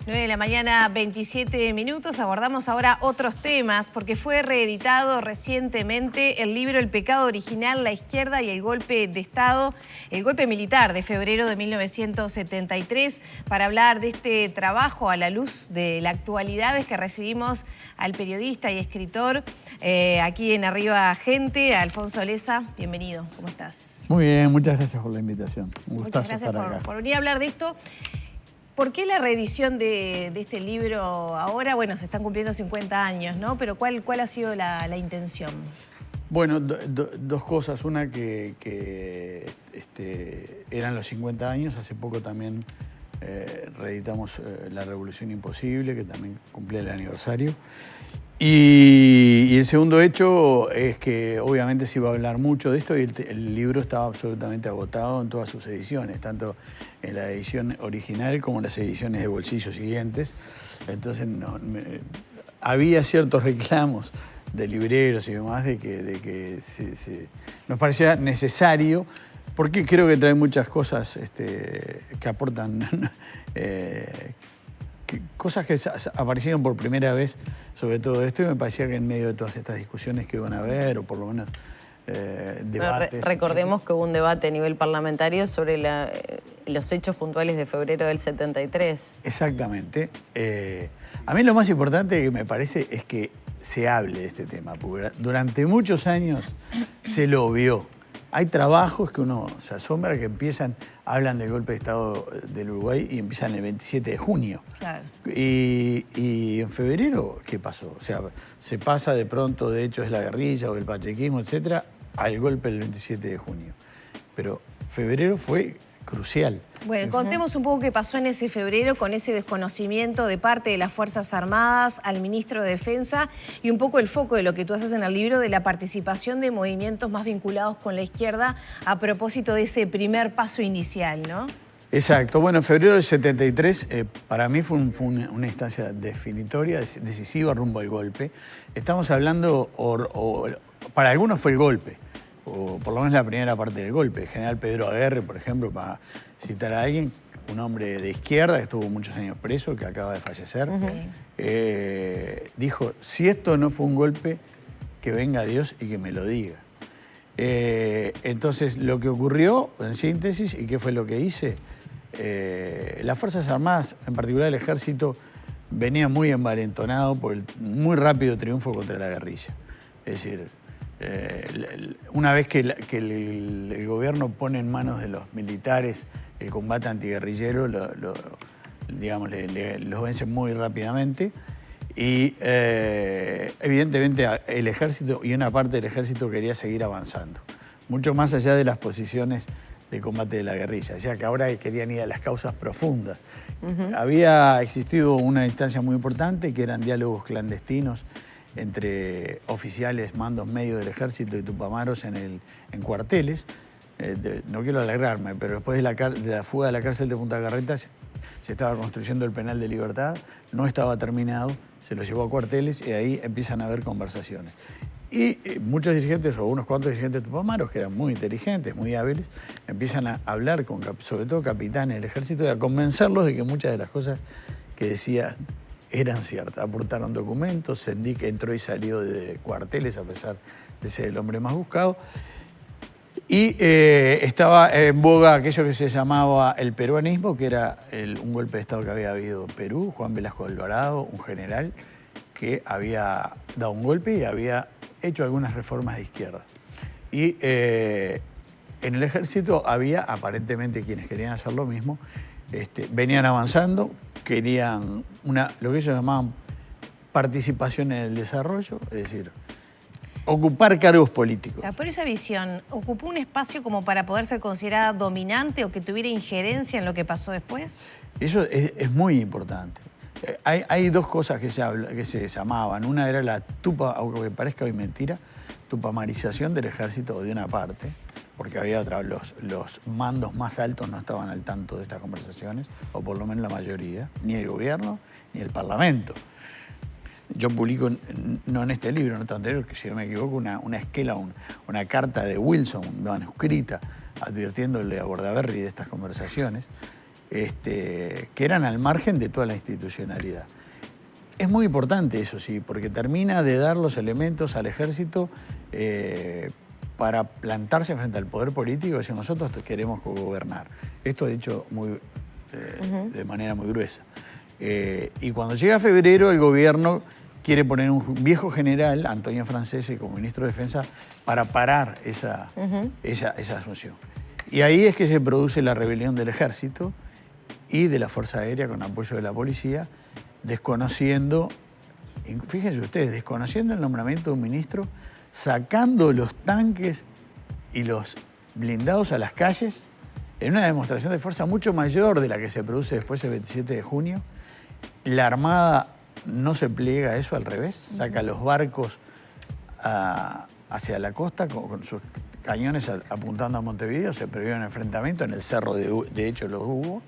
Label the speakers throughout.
Speaker 1: 9 de la mañana, 27 minutos. Abordamos ahora otros temas porque fue reeditado recientemente el libro El pecado original, la izquierda y el golpe de Estado, el golpe militar de febrero de 1973. Para hablar de este trabajo a la luz de la actualidad es que recibimos al periodista y escritor aquí en Arriba Gente, Alfonso Leza. Bienvenido, ¿cómo estás?
Speaker 2: Muy bien, muchas gracias por la invitación. Un gustazo
Speaker 1: muchas
Speaker 2: estar acá.
Speaker 1: gracias por venir a hablar de esto. ¿Por qué la reedición de este libro ahora? Bueno, se están cumpliendo 50 años, ¿no? Pero ¿cuál ha sido la intención?
Speaker 2: Bueno, dos cosas. Una que eran los 50 años. Hace poco también reeditamos La Revolución Imposible, que también cumplía el aniversario. Y el segundo hecho es que obviamente se iba a hablar mucho de esto y el libro estaba absolutamente agotado en todas sus ediciones, tanto en la edición original como en las ediciones de bolsillo siguientes. Entonces había ciertos reclamos de libreros y demás de que nos parecía necesario, porque creo que trae muchas cosas que aportan... cosas que aparecieron por primera vez sobre todo esto, y me parecía que en medio de todas estas discusiones que iban a haber, o por lo menos debates...
Speaker 3: Recordemos que hubo un debate a nivel parlamentario sobre los hechos puntuales de febrero del 73.
Speaker 2: Exactamente. A mí lo más importante que me parece es que se hable de este tema, porque durante muchos años se lo obvió. Hay trabajos que uno se asombra que hablan del golpe de Estado del Uruguay y empiezan el 27 de junio.
Speaker 1: Claro.
Speaker 2: Y en febrero, ¿qué pasó? O sea, se pasa de pronto, de hecho es la guerrilla o el pachequismo, etcétera, al golpe del 27 de junio. Pero febrero fue crucial.
Speaker 1: Bueno, contemos un poco qué pasó en ese febrero con ese desconocimiento de parte de las Fuerzas Armadas al ministro de Defensa y un poco el foco de lo que tú haces en el libro de la participación de movimientos más vinculados con la izquierda a propósito de ese primer paso inicial, ¿no?
Speaker 2: Exacto. Bueno, en febrero del 73 para mí fue una instancia definitoria, decisiva rumbo al golpe. Estamos hablando, para algunos fue el golpe, o por lo menos la primera parte del golpe. El general Pedro Aguerre, por ejemplo, para citar a alguien, un hombre de izquierda que estuvo muchos años preso, que acaba de fallecer, dijo, si esto no fue un golpe, que venga Dios y que me lo diga. Entonces, lo que ocurrió, en síntesis, ¿y qué fue lo que hice? Las Fuerzas Armadas, en particular el Ejército, venía muy envalentonado por el muy rápido triunfo contra la guerrilla. Es decir, una vez que el gobierno pone en manos de los militares el combate antiguerrillero, digamos, los vence muy rápidamente y evidentemente el ejército y una parte del ejército quería seguir avanzando, mucho más allá de las posiciones de combate de la guerrilla, ya que ahora querían ir a las causas profundas. Había existido una instancia muy importante que eran diálogos clandestinos entre oficiales, mandos medios del ejército y tupamaros en cuarteles. No quiero alegrarme, pero después de la fuga de la cárcel de Punta Carretas se estaba construyendo el penal de Libertad, no estaba terminado, se lo llevó a cuarteles y ahí empiezan a haber conversaciones. Y muchos dirigentes, o unos cuantos dirigentes tupamaros, que eran muy inteligentes, muy hábiles, empiezan a hablar con, sobre todo, capitanes del ejército y a convencerlos de que muchas de las cosas que decían eran ciertas. Aportaron documentos, Sendik entró y salió de cuarteles a pesar de ser el hombre más buscado. Y estaba en boga aquello que se llamaba el peruanismo, que era un golpe de Estado que había habido en Perú, Juan Velasco Alvarado, un general que había dado un golpe y había hecho algunas reformas de izquierda. Y en el ejército había aparentemente quienes querían hacer lo mismo, venían avanzando, querían lo que ellos llamaban participación en el desarrollo, es decir, ocupar cargos políticos.
Speaker 1: Por esa visión, ¿ocupó un espacio como para poder ser considerada dominante o que tuviera injerencia en lo que pasó después?
Speaker 2: Eso es muy importante. Hay dos cosas que se llamaban. Una era la aunque parezca hoy mentira, tupamarización del ejército de una parte, porque había los mandos más altos no estaban al tanto de estas conversaciones, o por lo menos la mayoría, ni el gobierno ni el parlamento. Yo publico, no en este libro, en otro anterior, que si no me equivoco, una esquela, una carta de Wilson, manuscrita, advirtiéndole a Bordaberry de estas conversaciones. que eran al margen de toda la institucionalidad. Es muy importante eso, sí, porque termina de dar los elementos al ejército para plantarse frente al poder político y decir, nosotros queremos gobernar. Esto dicho de manera muy gruesa. Y cuando llega febrero, el gobierno quiere poner un viejo general, Antonio Francese, como ministro de Defensa, para parar esa asunción. Y ahí es que se produce la rebelión del ejército y de la Fuerza Aérea con apoyo de la policía, desconociendo, fíjense ustedes, desconociendo el nombramiento de un ministro, sacando los tanques y los blindados a las calles, en una demostración de fuerza mucho mayor de la que se produce después el 27 de junio. La Armada no se pliega a eso, al revés, saca los barcos hacia la costa con sus cañones apuntando a Montevideo, se previó un enfrentamiento, en el cerro de hecho los hubo,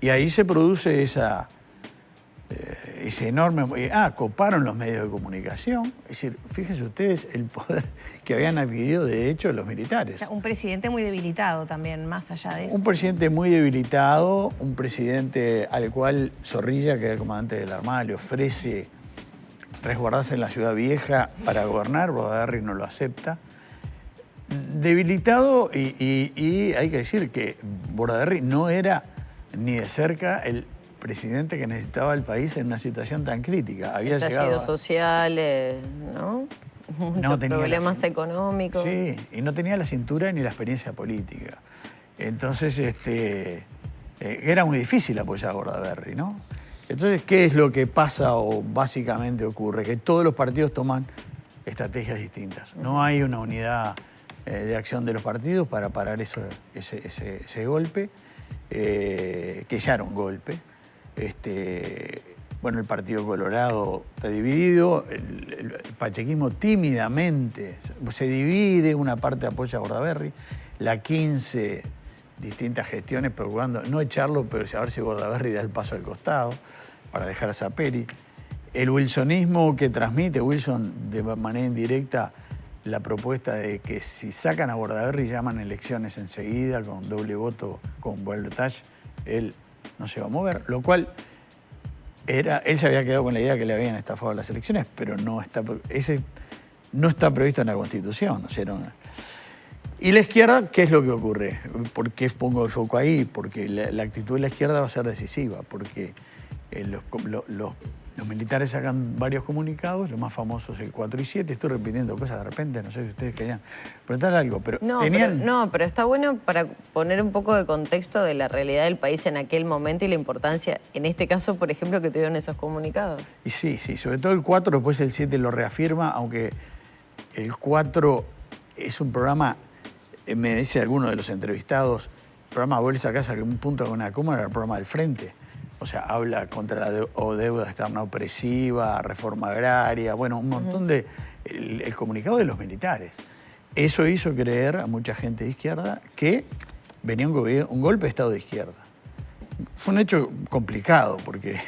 Speaker 2: y ahí se produce ese enorme... coparon los medios de comunicación. Es decir, fíjense ustedes el poder que habían adquirido de hecho los militares.
Speaker 1: O sea, un presidente muy debilitado también, más allá de eso.
Speaker 2: Un presidente muy debilitado, un presidente al cual Zorrilla, que era el comandante de la Armada, le ofrece resguardarse en la Ciudad Vieja para gobernar. Bordaberry no lo acepta. Debilitado y hay que decir que Bordaberry no era ni de cerca el presidente que necesitaba el país en una situación tan crítica. Había
Speaker 3: estallidos sociales, ¿no? Muchos problemas económicos.
Speaker 2: Sí, y no tenía la cintura ni la experiencia política. Entonces, era muy difícil apoyar a Bordaberry, ¿no? Entonces, ¿qué es lo que pasa o básicamente ocurre? Que todos los partidos toman estrategias distintas. No hay una unidad de acción de los partidos para parar ese golpe, que ya era un golpe. Bueno, el Partido Colorado está dividido, el pachequismo tímidamente se divide, una parte apoya a Bordaberry, la 15, distintas gestiones procurando no echarlo, pero a ver si Bordaberry da el paso al costado para dejar a Saperi. El wilsonismo que transmite Wilson de manera indirecta la propuesta de que si sacan a Bordaberry llaman elecciones enseguida, con doble voto, con balotaje, él no se va a mover, lo cual él se había quedado con la idea que le habían estafado las elecciones, pero no está previsto en la Constitución. O sea, y la izquierda, ¿qué es lo que ocurre? ¿Por qué pongo el foco ahí? Porque la actitud de la izquierda va a ser decisiva, porque los militares sacan varios comunicados, los más famosos el 4 y 7, estoy repitiendo cosas de repente, no sé si ustedes querían preguntar algo, pero
Speaker 3: pero está bueno para poner un poco de contexto de la realidad del país en aquel momento y la importancia, en este caso, por ejemplo, que tuvieron esos comunicados.
Speaker 2: Y sí, sobre todo el 4, después el 7 lo reafirma, aunque el 4 es un programa, me dice alguno de los entrevistados, el programa Vuelta a Casa, que un punto con una coma era el programa del Frente. O sea, habla contra la deuda externa opresiva, reforma agraria, bueno, un montón de... El comunicado de los militares. Eso hizo creer a mucha gente de izquierda que venía un golpe de Estado de izquierda. Fue un hecho complicado porque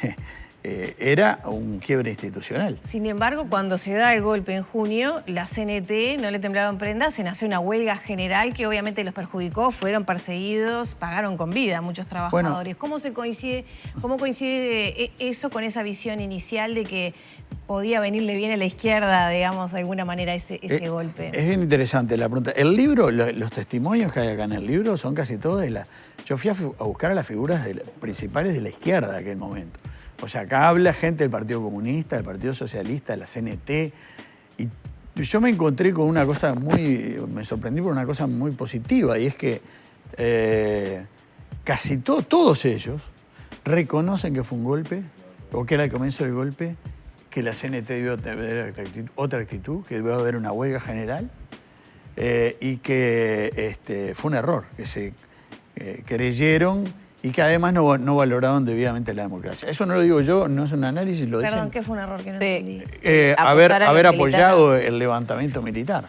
Speaker 2: era un quiebre institucional.
Speaker 1: Sin embargo, cuando se da el golpe en junio, la CNT no le temblaron prendas en hacer una huelga general que obviamente los perjudicó, fueron perseguidos, pagaron con vida a muchos trabajadores.
Speaker 2: Bueno,
Speaker 1: ¿Cómo coincide eso con esa visión inicial de que podía venirle bien a la izquierda, digamos, de alguna manera ese golpe?
Speaker 2: Es bien interesante la pregunta. El libro, los testimonios que hay acá en el libro son casi todos de la... Yo fui a buscar a las figuras principales de la izquierda de aquel momento. O sea, acá habla gente del Partido Comunista, del Partido Socialista, de la CNT. Y yo me encontré con una cosa me sorprendí por una cosa muy positiva, y es que casi todos ellos reconocen que fue un golpe, o que era el comienzo del golpe, que la CNT debió tener otra actitud, que debió haber una huelga general, y que fue un error, que se creyeron y que además no valoraron debidamente la democracia. Eso no lo digo yo, no es un análisis, lo dicen.
Speaker 1: Perdón, ¿qué fue un error que no entendí?
Speaker 2: Haber apoyado el levantamiento militar.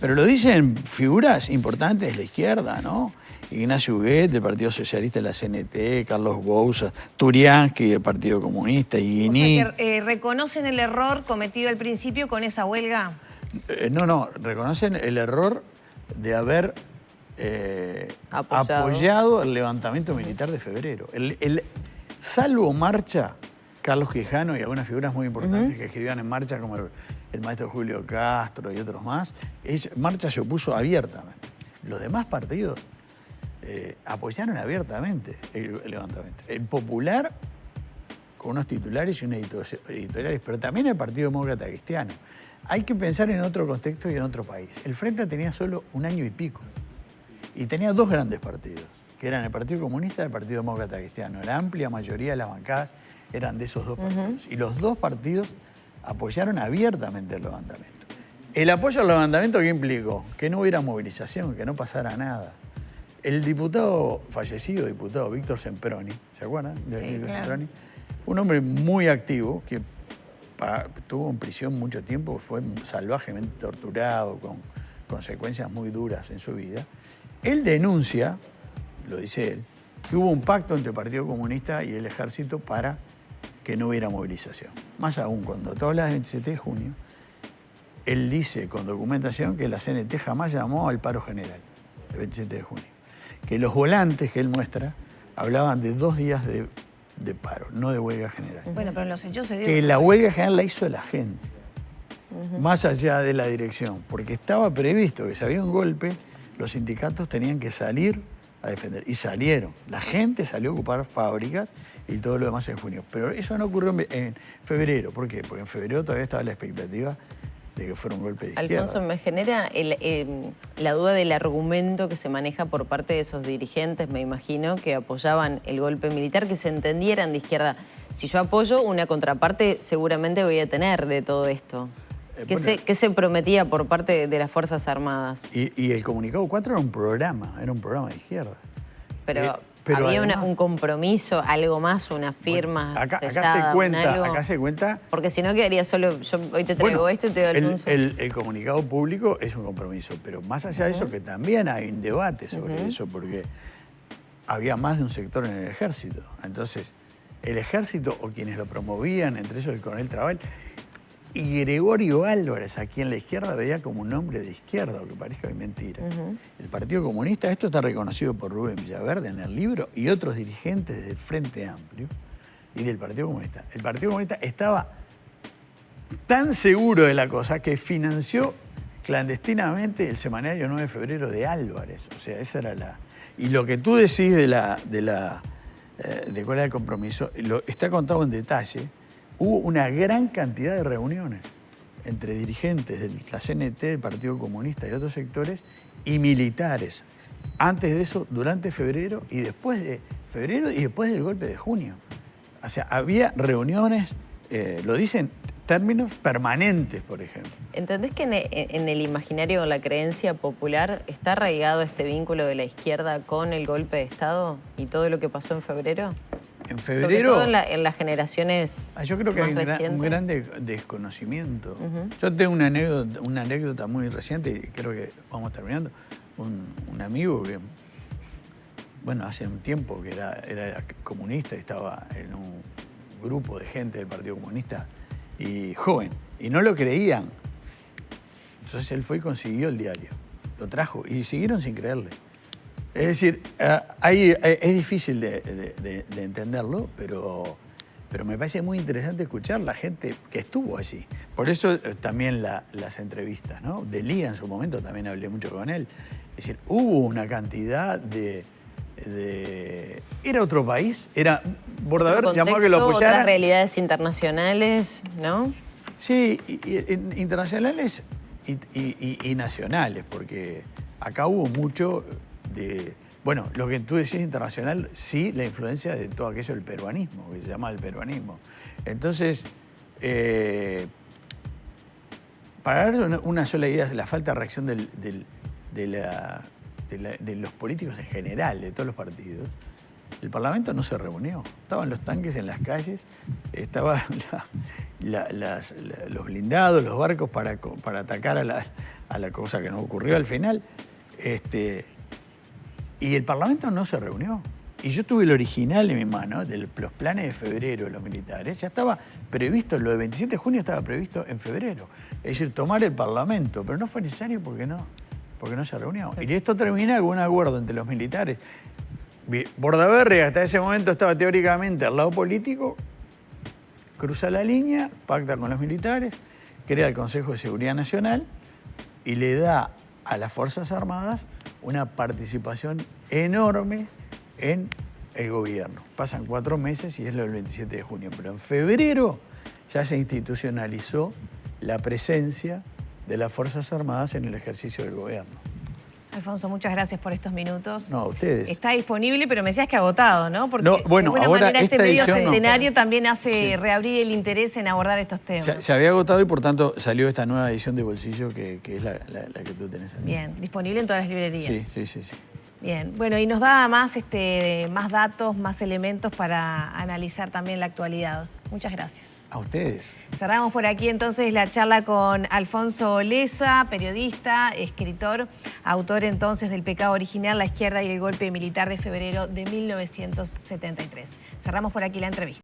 Speaker 2: Pero lo dicen figuras importantes de la izquierda, ¿no? Ignacio Huguet, del Partido Socialista de la CNT, Carlos Bouza, Turiansky, del Partido Comunista, Iguiní.
Speaker 1: O sea, que ¿reconocen el error cometido al principio con esa huelga?
Speaker 2: No, reconocen el error de haber apoyado el levantamiento militar de febrero. Salvo Marcha, Carlos Quijano y algunas figuras muy importantes que escribían en Marcha, como el maestro Julio Castro y otros más, Marcha se opuso abiertamente. Los demás partidos apoyaron abiertamente el levantamiento. El Popular, con unos titulares y unos editoriales, pero también el Partido Demócrata Cristiano. Hay que pensar en otro contexto y en otro país. El Frente tenía solo un año y pico y tenía dos grandes partidos, que eran el Partido Comunista y el Partido Demócrata Cristiano. La amplia mayoría de las bancadas eran de esos dos partidos. Y los dos partidos apoyaron abiertamente el levantamiento. El apoyo al levantamiento, ¿qué implicó? Que no hubiera movilización, que no pasara nada. El fallecido diputado Víctor Semproni, ¿se acuerdan de Víctor Semproni? Un hombre muy activo que estuvo en prisión mucho tiempo, fue salvajemente torturado, con consecuencias muy duras en su vida. Él denuncia, lo dice él, que hubo un pacto entre el Partido Comunista y el Ejército para que no hubiera movilización. Más aún, cuando tú hablas del 27 de junio, él dice con documentación que la CNT jamás llamó al paro general, el 27 de junio. Que los volantes que él muestra hablaban de 2 días de paro, no de huelga general.
Speaker 1: Bueno, pero en los hechos se dio...
Speaker 2: Que la huelga general la hizo la gente, más allá de la dirección, porque estaba previsto que si había un golpe, los sindicatos tenían que salir a defender. Y salieron. La gente salió a ocupar fábricas y todo lo demás en junio. Pero eso no ocurrió en febrero. ¿Por qué? Porque en febrero todavía estaba la expectativa de que fuera un golpe de izquierda.
Speaker 3: Alfonso, me genera la duda del argumento que se maneja por parte de esos dirigentes, me imagino, que apoyaban el golpe militar, que se entendieran de izquierda. Si yo apoyo, una contraparte seguramente voy a tener de todo esto. ¿Qué se prometía por parte de las Fuerzas Armadas?
Speaker 2: Y el Comunicado 4 era un programa de izquierda.
Speaker 3: Pero había
Speaker 2: además,
Speaker 3: un compromiso, algo más, una firma
Speaker 2: acá
Speaker 3: cesada,
Speaker 2: se cuenta...
Speaker 3: Porque si no quedaría solo, yo hoy te traigo esto y te doy Alfonso.
Speaker 2: El comunicado público es un compromiso, pero más allá de eso, que también hay un debate sobre eso, porque había más de un sector en el ejército. Entonces, el ejército o quienes lo promovían, entre ellos el coronel Trabal, y Gregorio Álvarez, aquí en la izquierda, veía como un hombre de izquierda, aunque parezca mentira. El Partido Comunista, esto está reconocido por Rubén Villaverde en el libro y otros dirigentes del Frente Amplio y del Partido Comunista. El Partido Comunista estaba tan seguro de la cosa que financió clandestinamente el semanario 9 de febrero de Álvarez. O sea, esa era la... Y lo que tú decís de cuál era el compromiso, está contado en detalle. Hubo una gran cantidad de reuniones entre dirigentes de la CNT, del Partido Comunista y otros sectores, y militares. Antes de eso, durante febrero y después de febrero y después del golpe de junio. O sea, había reuniones, lo dicen, términos permanentes, por ejemplo.
Speaker 3: ¿Entendés que en el imaginario o la creencia popular está arraigado este vínculo de la izquierda con el golpe de Estado y todo lo que pasó en febrero?
Speaker 2: En febrero...
Speaker 3: Sobre todo en las generaciones
Speaker 2: yo creo que hay un gran desconocimiento. Yo tengo una anécdota muy reciente y creo que vamos terminando. Un amigo que, bueno, hace un tiempo que era comunista y estaba en un grupo de gente del Partido Comunista y joven, y no lo creían. Entonces él fue y consiguió el diario, lo trajo y siguieron sin creerle. Es decir, es difícil de entenderlo, pero me parece muy interesante escuchar la gente que estuvo allí. Por eso también las entrevistas, ¿no? De Lía en su momento también hablé mucho con él. Es decir, hubo una cantidad era otro país, Bordaber llamó a que lo apoyara.
Speaker 3: Otras realidades internacionales, ¿no?
Speaker 2: Sí, internacionales y nacionales, porque acá hubo mucho de... Bueno, lo que tú decís internacional, sí, la influencia de todo aquello del peruanismo, que se llama el peruanismo. Entonces, para dar una sola idea de la falta de reacción de los políticos en general, de todos los partidos, el Parlamento no se reunió. Estaban los tanques en las calles, estaban los blindados, los barcos para atacar a la cosa que no ocurrió al final. Y el Parlamento no se reunió. Y yo tuve el original en mi mano, de los planes de febrero de los militares. Ya estaba previsto, lo de 27 de junio estaba previsto en febrero. Es decir, tomar el Parlamento, pero no fue necesario porque no porque no se reunió. Y esto termina con un acuerdo entre los militares. Bordaberry hasta ese momento estaba teóricamente al lado político, cruza la línea, pacta con los militares, crea el Consejo de Seguridad Nacional y le da a las Fuerzas Armadas una participación enorme en el gobierno. Pasan 4 meses y es lo del 27 de junio, pero en febrero ya se institucionalizó la presencia de las Fuerzas Armadas en el ejercicio del gobierno.
Speaker 1: Alfonso, muchas gracias por estos minutos.
Speaker 2: No, a ustedes.
Speaker 1: Está disponible, pero me decías que agotado, ¿no? Porque
Speaker 2: no, bueno,
Speaker 1: de alguna
Speaker 2: ahora
Speaker 1: manera este
Speaker 2: esta
Speaker 1: medio
Speaker 2: edición
Speaker 1: centenario también hace reabrir el interés en abordar estos temas.
Speaker 2: Se había agotado y por tanto salió esta nueva edición de Bolsillo que es la que tú tenés ahí.
Speaker 1: Bien, disponible en todas las librerías.
Speaker 2: Sí.
Speaker 1: Bien, bueno, y nos da más datos, más elementos para analizar también la actualidad. Muchas gracias.
Speaker 2: A ustedes.
Speaker 1: Cerramos por aquí entonces la charla con Alfonso Leza, periodista, escritor, autor entonces del Pecado Original, la izquierda y el golpe militar de febrero de 1973. Cerramos por aquí la entrevista.